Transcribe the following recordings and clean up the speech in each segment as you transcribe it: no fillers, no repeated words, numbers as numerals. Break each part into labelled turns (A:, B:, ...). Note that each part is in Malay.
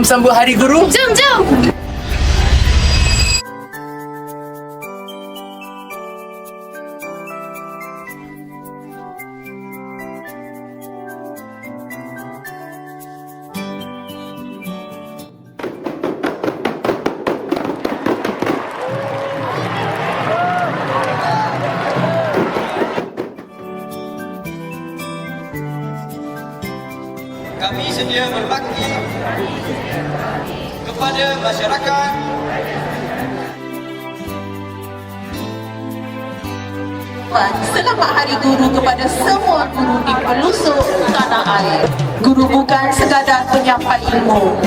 A: Jom sambut Hari Guru.
B: Jom, jom.
C: Kami sedia berbakti kepada masyarakat.
D: Selamat Hari Guru kepada semua guru di pelosok tanah air. Guru bukan sekadar penyampai ilmu.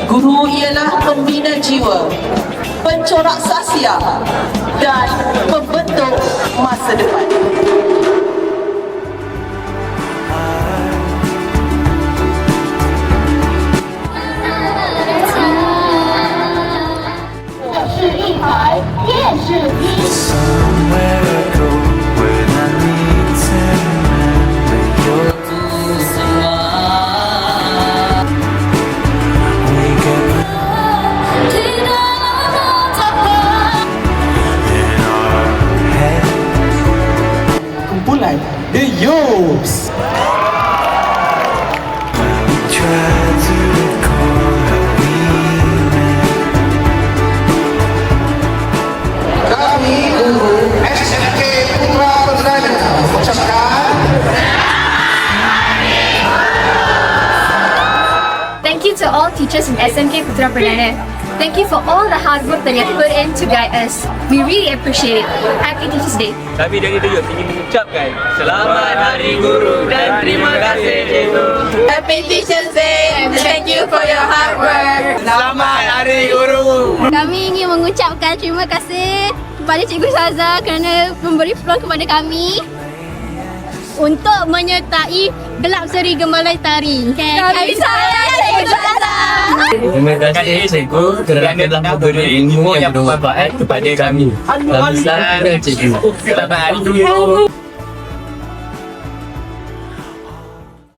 D: Guru ialah pembina jiwa, pencorak sahsia dan pembentuk masa depan.
E: Somewhere I go when I need to remember your we get in our head.
A: Kumpulan The Yobs.
E: We try to recall how we met.
F: Kami guru SMK Putra Perdana mengucapkan
B: Thank you to all teachers in SMK Putra Perdana. Thank you for all the hard work that you have put in to guide us. We really appreciate it. Happy Teachers Day.
G: Kami dari The Youth ingin mengucapkan Selamat Hari Guru dan terima kasih cikgu.
D: Happy Teachers Day and thank you for your hard work.
A: Selamat Hari Guru.
B: Kami ingin mengucapkan terima kasih kepada Cikgu Saza kerana memberi peluang kepada kami untuk menyertai Gelap Seri Gemalai Tari. Kami sayang Cikgu Saza.
G: Terima kasih cikgu kerana telah memberi ilmu yang bermanfaat kepada kami. Kami sayang cikgu. Selamat Hari Guru.